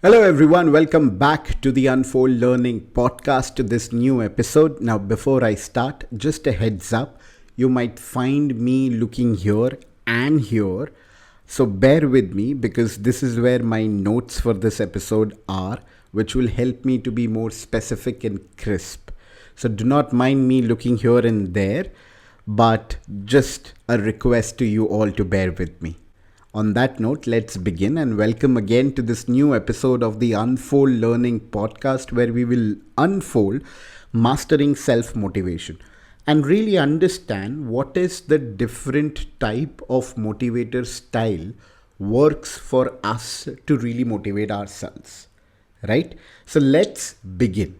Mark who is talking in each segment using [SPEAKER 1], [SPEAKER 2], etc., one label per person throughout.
[SPEAKER 1] Hello, everyone. Welcome back to the Unfold Learning podcast, to this new episode. Now, before I start, just a heads up, you might find me looking here and here. So, bear with me because this is where my notes for this episode are, which will help me to be more specific and crisp. So, do not mind me looking here and there, but just a request to you all to bear with me. On that note, let's begin and welcome again to this new episode of the Unfold Learning podcast, where we will unfold mastering self-motivation and really understand what is the different type of motivator style works for us to really motivate ourselves, right? So let's begin.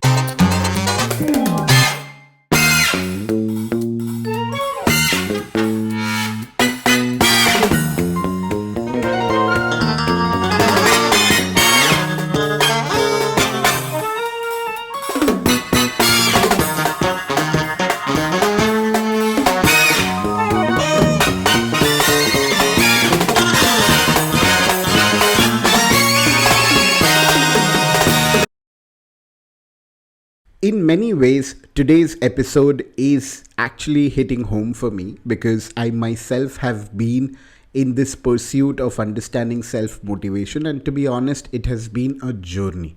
[SPEAKER 1] In many ways, today's episode is actually hitting home for me because I myself have been in this pursuit of understanding self-motivation, and to be honest, it has been a journey.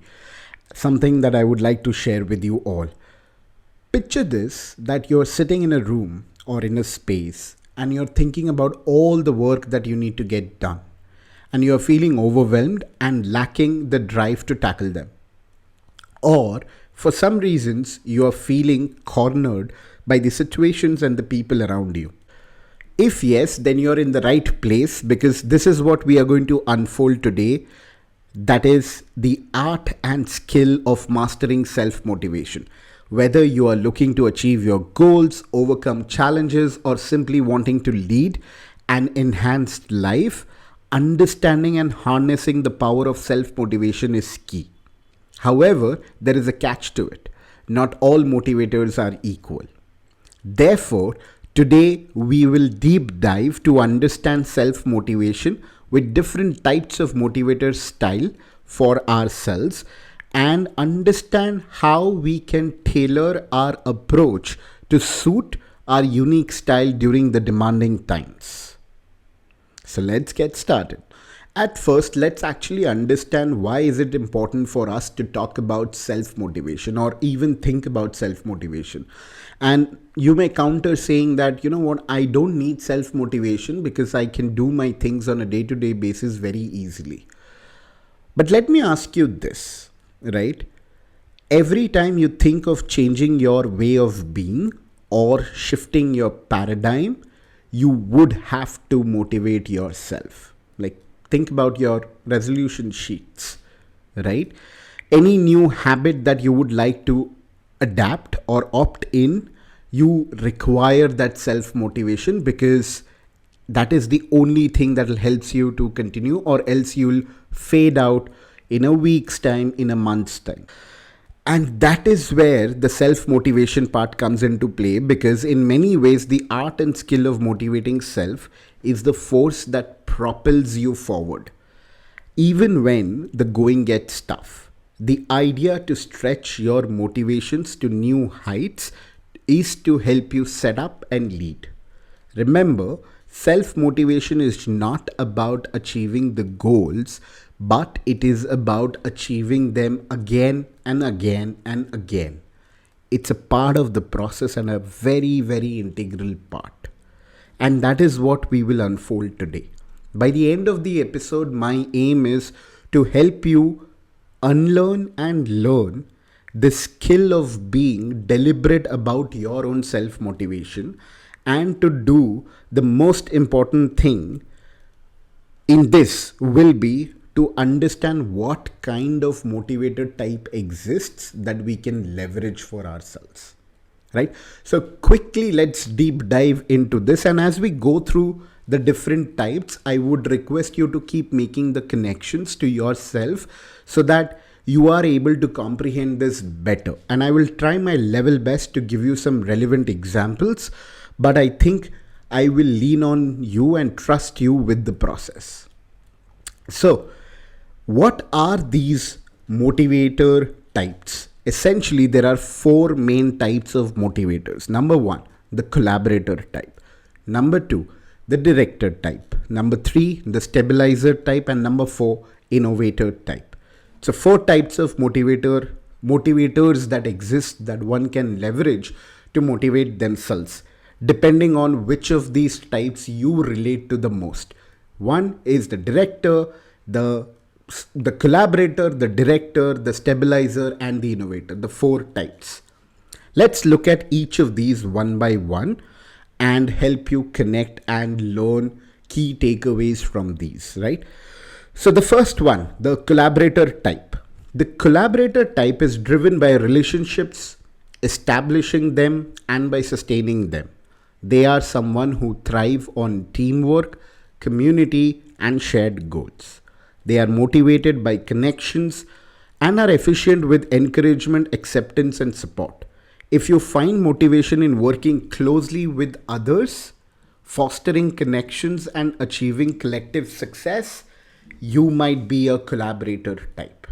[SPEAKER 1] Something that I would like to share with you all. Picture this, that you're sitting in a room or in a space and you're thinking about all the work that you need to get done, and you're feeling overwhelmed and lacking the drive to tackle them. Or for some reasons, you are feeling cornered by the situations and the people around you. If yes, then you're in the right place, because this is what we are going to unfold today. That is the art and skill of mastering self-motivation. Whether you are looking to achieve your goals, overcome challenges, or simply wanting to lead an enhanced life, understanding and harnessing the power of self-motivation is key. However, there is a catch to it. Not all motivators are equal. Therefore, today we will deep dive to understand self-motivation with different types of motivator style for ourselves, and understand how we can tailor our approach to suit our unique style during the demanding times. So let's get started. At first, let's actually understand why is it important for us to talk about self-motivation or even think about self-motivation. And you may counter saying that, you know what, I don't need self-motivation because I can do my things on a day-to-day basis very easily. But let me ask you this, right? Every time you think of changing your way of being or shifting your paradigm, you would have to motivate yourself. Like, think about your resolution sheets, right? Any new habit that you would like to adapt or opt in, you require that self-motivation, because that is the only thing that will help you to continue, or else you'll fade out in a week's time, in a month's time. And that is where the self-motivation part comes into play, because in many ways, the art and skill of motivating self is the force that propels you forward. Even when the going gets tough, the idea to stretch your motivations to new heights is to help you set up and lead. Remember, self-motivation is not about achieving the goals, but it is about achieving them again and again and again. It's a part of the process and a very, very integral part. And that is what we will unfold today. By the end of the episode, my aim is to help you unlearn and learn the skill of being deliberate about your own self-motivation, and to do the most important thing in this will be to understand what kind of motivator type exists that we can leverage for ourselves, right? So quickly, let's deep dive into this. And as we go through the different types, I would request you to keep making the connections to yourself so that you are able to comprehend this better. And I will try my level best to give you some relevant examples, but I think I will lean on you and trust you with the process. So What are these motivator types? Essentially, there are four main types of motivators. Number one, the collaborator type. Number two, the director type. Number three, the stabilizer type. And number four, innovator type. So four types of motivators that exist that one can leverage to motivate themselves, depending on which of these types you relate to the most. One is the director, the collaborator, the director, the stabilizer, and the innovator, the four types. Let's look at each of these one by one and help you connect and learn key takeaways from these, right? So the first one, the collaborator type. The collaborator type is driven by relationships, establishing them, and by sustaining them. They are someone who thrive on teamwork, community, and shared goals. They are motivated by connections and are efficient with encouragement, acceptance, and support. If you find motivation in working closely with others, fostering connections, and achieving collective success, you might be a collaborator type.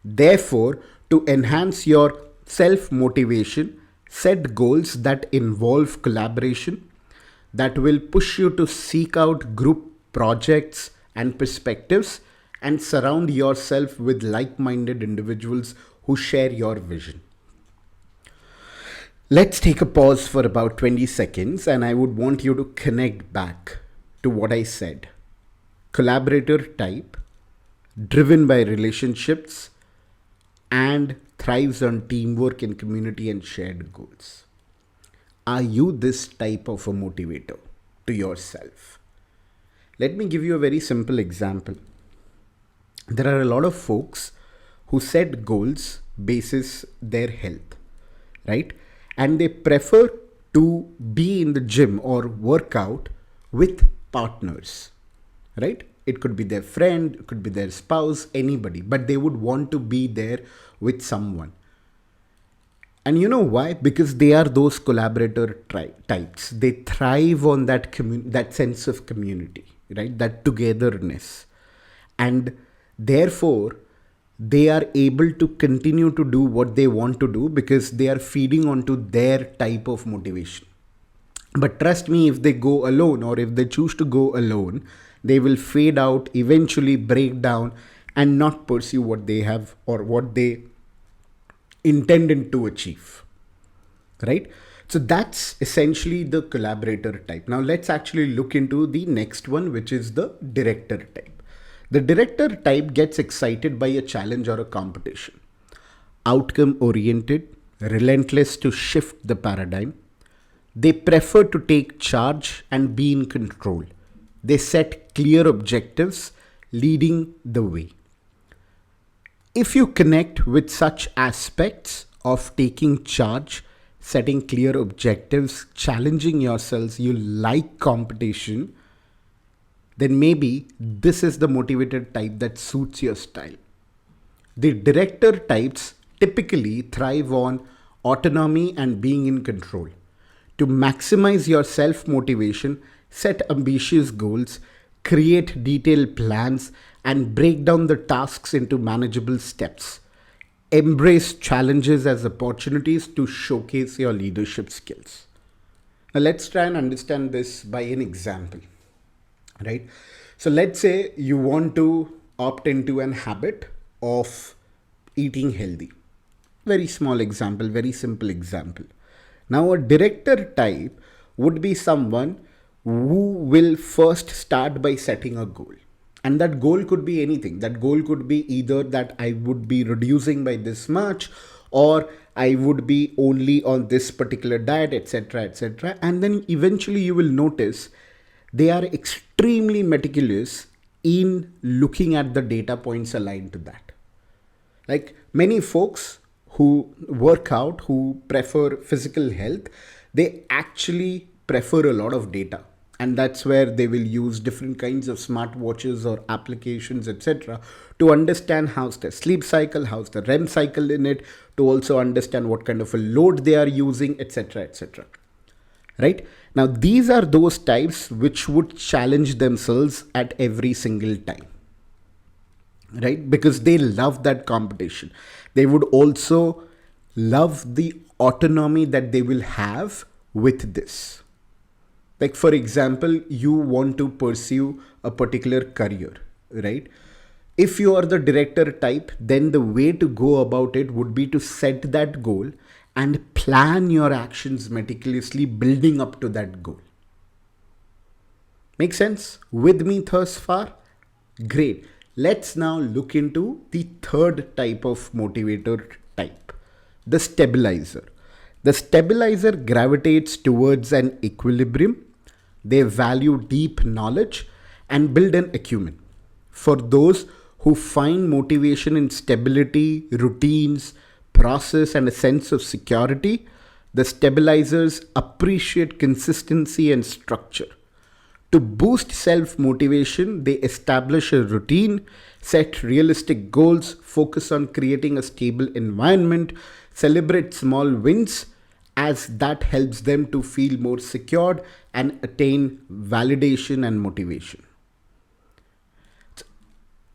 [SPEAKER 1] Therefore, to enhance your self motivation, set goals that involve collaboration, that will push you to seek out group projects and perspectives, and surround yourself with like minded individuals who share your vision. Let's take a pause for about 20 seconds, and I would want you to connect back to what I said. Collaborator type, driven by relationships, and thrives on teamwork and community and shared goals. Are you this type of a motivator to yourself? Let me give you a very simple example. There are a lot of folks who set goals basis their health, right? And they prefer to be in the gym or work out with partners, right? It could be their friend, it could be their spouse, anybody, but they would want to be there with someone. And you know why? Because they are those collaborator types. They thrive on that sense of community, right? That togetherness. And therefore, they are able to continue to do what they want to do because they are feeding onto their type of motivation. But trust me, if they go alone or if they choose to go alone, they will fade out, eventually break down, and not pursue what they have or what they intended to achieve, right? So that's essentially the collaborator type. Now let's actually look into the next one, which is the director type. The director type gets excited by a challenge or a competition. Outcome oriented, relentless to shift the paradigm. They prefer to take charge and be in control. They set clear objectives, leading the way. If you connect with such aspects of taking charge, setting clear objectives, challenging yourselves, you like competition, then maybe this is the motivated type that suits your style. The director types typically thrive on autonomy and being in control. To maximize your self motivation, set ambitious goals, create detailed plans, and break down the tasks into manageable steps. Embrace challenges as opportunities to showcase your leadership skills. Now, let's try and understand this by an example, right? So, let's say you want to opt into an habit of eating healthy. Very small example, very simple example. Now, a director type would be someone who will first start by setting a goal. And that goal could be anything. That goal could be either that I would be reducing by this much, or I would be only on this particular diet, etc., etc. And then eventually you will notice they are extremely meticulous in looking at the data points aligned to that. Like many folks who work out, who prefer physical health, they actually prefer a lot of data. And that's where they will use different kinds of smartwatches or applications, etc., to understand how's the sleep cycle, how's the REM cycle in it, to also understand what kind of a load they are using, etc., etc. Right? Now, these are those types which would challenge themselves at every single time. right? Because they love that competition. They would also love the autonomy that they will have with this. Like, for example, you want to pursue a particular career, right? If you are the director type, then the way to go about it would be to set that goal and plan your actions meticulously building up to that goal. Make sense with me thus far? Great. Let's now look into the third type of motivator type, the stabilizer. The stabilizer gravitates towards an equilibrium. They value deep knowledge and build an acumen. For those who find motivation in stability, routines, process, and a sense of security, the stabilizers appreciate consistency and structure. To boost self motivation, they establish a routine, set realistic goals, focus on creating a stable environment, celebrate small wins, as that helps them to feel more secured and attain validation and motivation.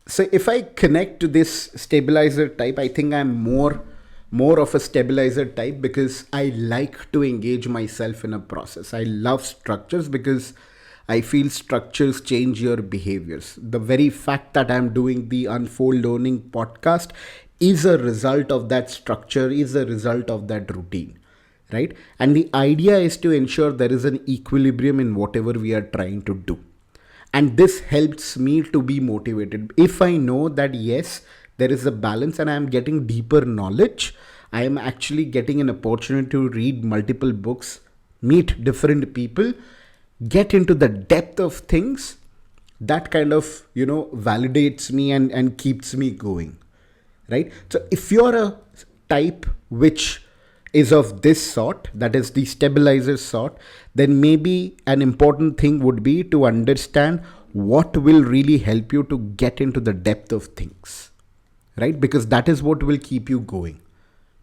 [SPEAKER 1] So if I connect to this stabilizer type, I think I'm more of a stabilizer type because I like to engage myself in a process. I love structures because I feel structures change your behaviors. The very fact that I'm doing the Unfold Learning podcast is a result of that structure, is a result of that routine, right? And the idea is to ensure there is an equilibrium in whatever we are trying to do. And this helps me to be motivated. If I know that yes, there is a balance and I am getting deeper knowledge, I am actually getting an opportunity to read multiple books, meet different people, get into the depth of things, that kind of validates me and keeps me going, right? So if you're a type which is of this sort, that is the stabilizer sort, then maybe an important thing would be to understand what will really help you to get into the depth of things, right? Because that is what will keep you going.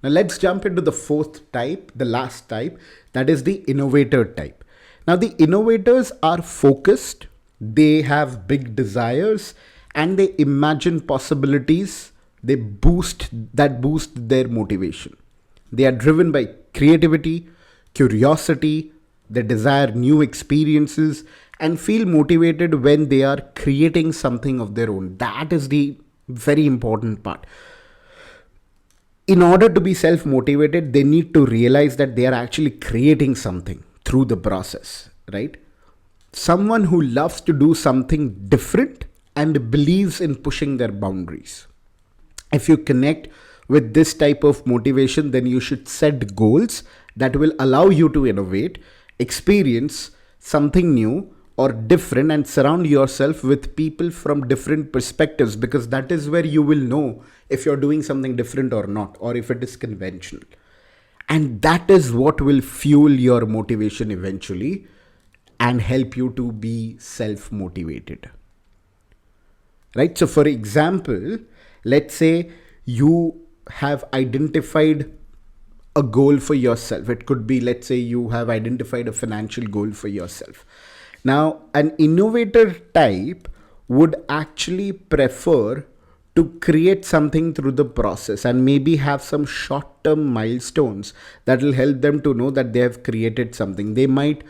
[SPEAKER 1] Now let's jump into the fourth type, the last type, that is the innovator type. Now the innovators are focused, they have big desires, and they imagine possibilities. They boost their motivation. They are driven by creativity, curiosity, they desire new experiences, and feel motivated when they are creating something of their own. That is the very important part. In order to be self motivated, they need to realize that they are actually creating something through the process, right? Someone who loves to do something different and believes in pushing their boundaries. If you connect with this type of motivation, then you should set goals that will allow you to innovate, experience something new or different, and surround yourself with people from different perspectives, because that is where you will know if you're doing something different or not, or if it is conventional. And that is what will fuel your motivation eventually and help you to be self motivated, right? So for example, let's say you have identified a goal for yourself. It could be, let's say you have identified a financial goal for yourself. Now an innovator type would actually prefer to create something through the process and maybe have some short term milestones that will help them to know that they have created something. They might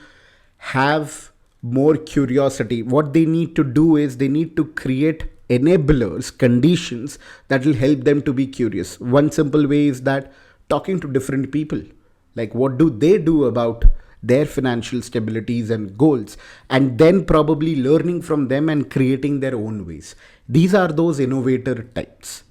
[SPEAKER 1] have more curiosity. What they need to do is they need to create enablers, conditions that will help them to be curious. One simple way is that talking to different people, like what do they do about their financial stabilities and goals, and then probably learning from them and creating their own ways. These are those innovator types.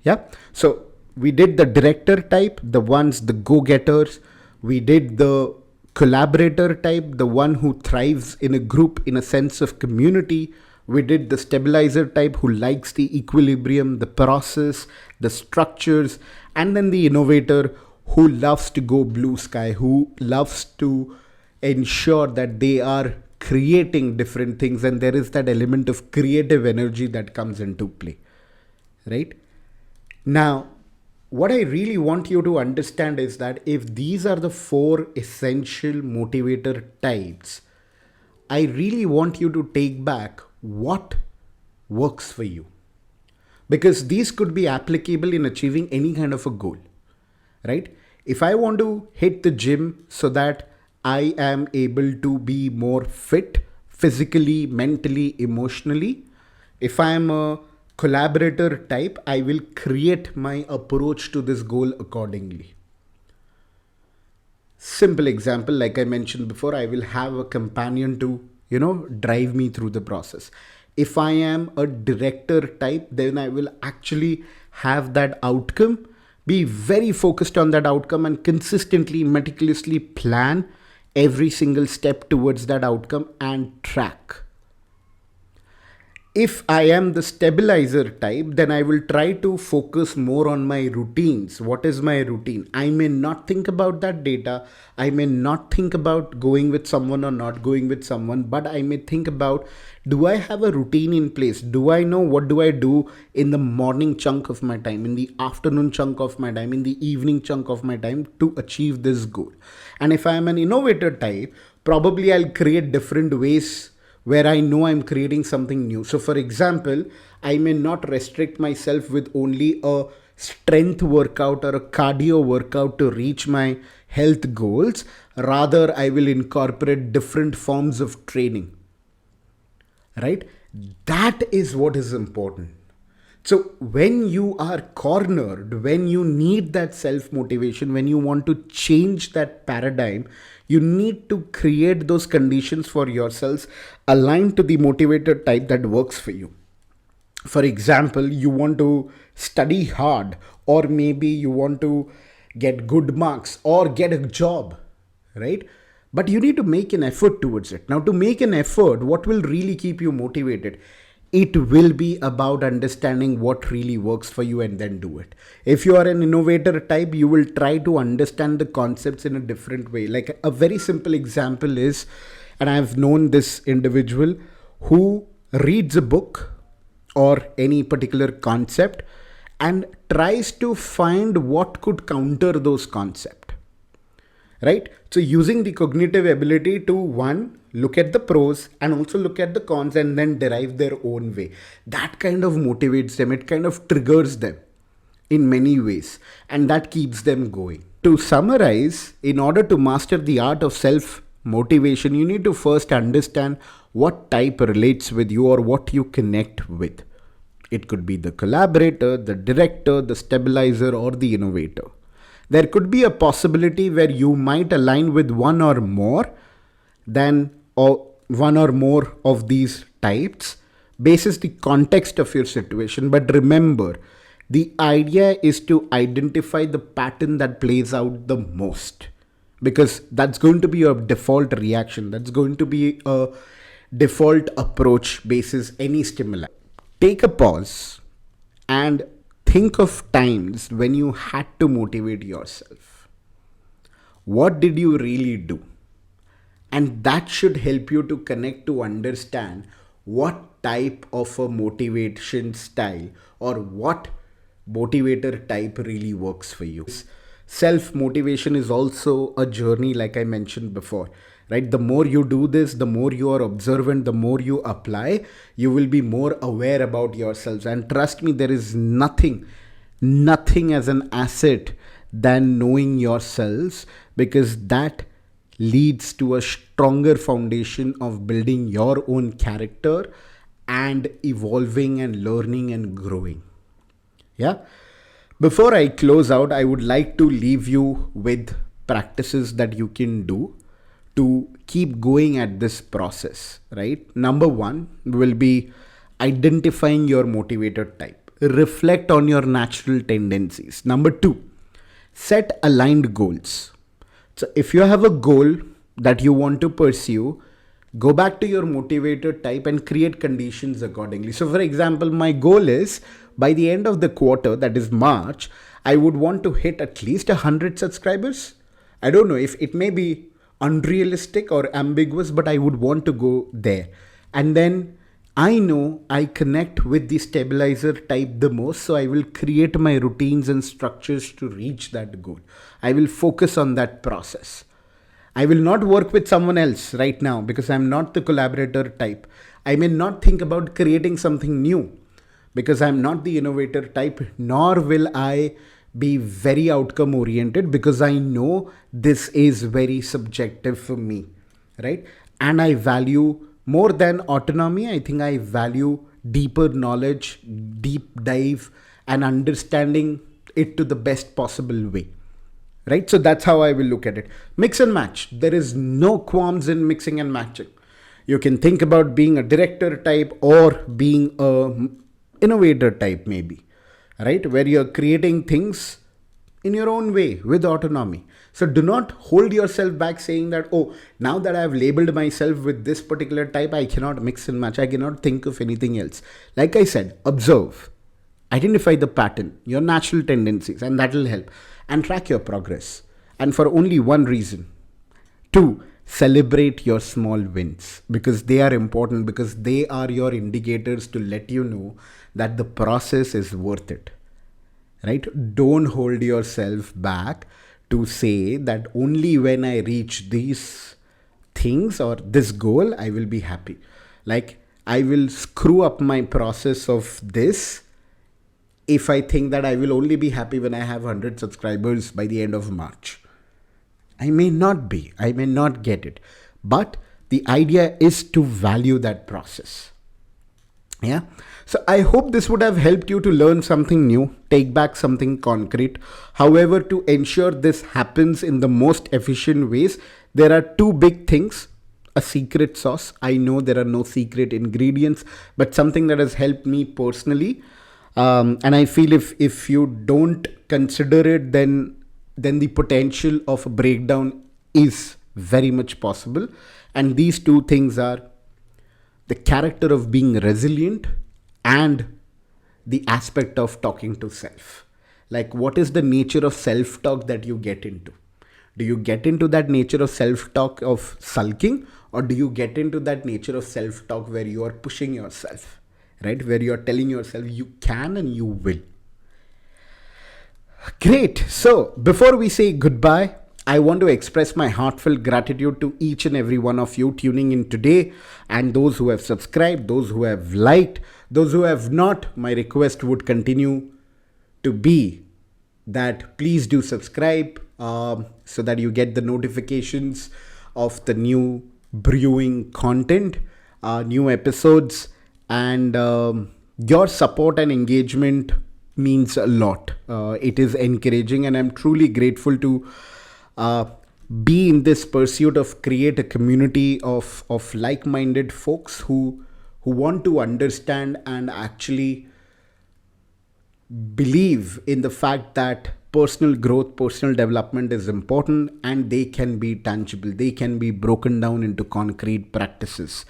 [SPEAKER 1] Yeah. So we did the director type, the ones, the go-getters. We did the collaborator type, the one who thrives in a group in a sense of community. We did the stabilizer type who likes the equilibrium, the process, the structures, and then the innovator who loves to go blue sky, who loves to ensure that they are creating different things, and there is that element of creative energy that comes into play, right? Now, what I really want you to understand is that if these are the four essential motivator types, I really want you to take back what works for you. because these could be applicable in achieving any kind of a goal, right? If I want to hit the gym so that I am able to be more fit physically, mentally, emotionally, if I am a collaborator type, I will create my approach to this goal accordingly. Simple example, like I mentioned before, I will have a companion to, drive me through the process. If I am a director type, then I will actually have that outcome, be very focused on that outcome, and consistently, meticulously plan every single step towards that outcome and track. If I am the stabilizer type, then I will try to focus more on my routines. What is my routine? I may not think about that data. I may not think about going with someone or not going with someone, but I may think about, do I have a routine in place? Do I know what do I do in the morning chunk of my time, in the afternoon chunk of my time, in the evening chunk of my time to achieve this goal? And if I am an innovator type, probably I'll create different ways where I know I'm creating something new. So, for example, I may not restrict myself with only a strength workout or a cardio workout to reach my health goals. Rather, I will incorporate different forms of training, right? That is what is important. So when you are cornered, when you need that self motivation, when you want to change that paradigm, you need to create those conditions for yourselves aligned to the motivator type that works for you. For example, you want to study hard, or maybe you want to get good marks or get a job, right? But you need to make an effort towards it. Now, to make an effort, what will really keep you motivated? It will be about understanding what really works for you and then do it. If you are an innovator type, you will try to understand the concepts in a different way. Like a very simple example is, and I've known this individual who reads a book or any particular concept and tries to find what could counter those concepts, right? So using the cognitive ability to, one, look at the pros and also look at the cons and then derive their own way, that kind of motivates them. It kind of triggers them in many ways, and that keeps them going. To summarize, in order to master the art of self motivation, you need to first understand what type relates with you or what you connect with. It could be the collaborator, the director, the stabilizer, or the innovator. There could be a possibility where you might align with one or more of these types basis the context of your situation. But remember, the idea is to identify the pattern that plays out the most, because that's going to be your default reaction. That's going to be a default approach basis any stimuli. Take a pause and think of times when you had to motivate yourself. What did you really do? And that should help you to connect, to understand what type of a motivation style or what motivator type really works for you. Self motivation is also a journey, like I mentioned before, right? The more you do this, the more you are observant, the more you apply, you will be more aware about yourselves. And trust me, there is nothing as an asset than knowing yourselves, because that leads to a stronger foundation of building your own character and evolving and learning and growing. Yeah. Before I close out, I would like to leave you with practices that you can do to keep going at this process, right? Number one will be identifying your motivator type. Reflect on your natural tendencies. Number two, set aligned goals. So if you have a goal that you want to pursue, go back to your motivator type and create conditions accordingly. So for example, my goal is by the end of the quarter, that is March, I would want to hit at least 100 subscribers. I don't know if it may be unrealistic or ambiguous, but I would want to go there. And then I know I connect with the stabilizer type the most, so I will create my routines and structures to reach that goal. I will focus on that process. I will not work with someone else right now because I'm not the collaborator type. I may not think about creating something new, because I'm not the innovator type, nor will I be very outcome oriented, because I know this is very subjective for me, right? And I value more than autonomy. I think I value deeper knowledge, deep dive, and understanding it to the best possible way, right? So that's how I will look at it. Mix and match. There is no qualms in mixing and matching. You can think about being a director type or being a innovator type, maybe, right? Where you're creating things in your own way with autonomy. So do not hold yourself back saying that, oh, now that I've labeled myself with this particular type, I cannot mix and match. I cannot think of anything else. Like I said, observe, identify the pattern, your natural tendencies, and that will help. And track your progress. And for only one reason. 2, celebrate your small wins, because they are important, because they are your indicators to let you know that the process is worth it, right? Don't hold yourself back to say that only when I reach these things or this goal, I will be happy. Like, I will screw up my process of this if I think that I will only be happy when I have 100 subscribers by the end of March. I may not be, I may not get it. But the idea is to value that process. Yeah. So I hope this would have helped you to learn something new, take back something concrete. However, to ensure this happens in the most efficient ways, there are two big things. A secret sauce. I know there are no secret ingredients, but something that has helped me personally. And I feel if you don't consider it, then the potential of a breakdown is very much possible. And these two things are the character of being resilient and the aspect of talking to self. Like, what is the nature of self talk that you get into? Do you get into that nature of self talk of sulking, or do you get into that nature of self talk where you are pushing yourself, right? Where you are telling yourself you can and you will. Great. So before we say goodbye, I want to express my heartfelt gratitude to each and every one of you tuning in today, and those who have subscribed, those who have liked, those who have not. My request would continue to be that please do subscribe, so that you get the notifications of the new brewing content, new episodes, and your support and engagement means a lot. It is encouraging, and I'm truly grateful to be in this pursuit of create a community of like-minded folks who want to understand and actually believe in the fact that personal growth, personal development is important, and they can be tangible. They can be broken down into concrete practices.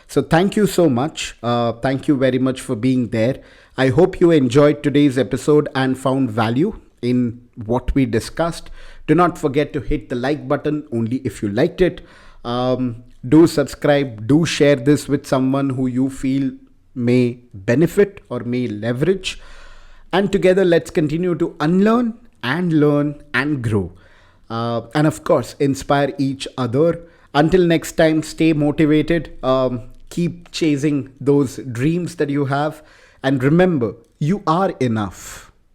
[SPEAKER 1] So thank you so much. Thank you very much for being there. I hope you enjoyed today's episode and found value in what we discussed. Do not forget to hit the like button only if you liked it. Do subscribe. Do share this with someone who you feel may benefit or may leverage. And together, let's continue to unlearn and learn and grow. And of course, inspire each other. Until next time, stay motivated. Keep chasing those dreams that you have. And remember, you are enough.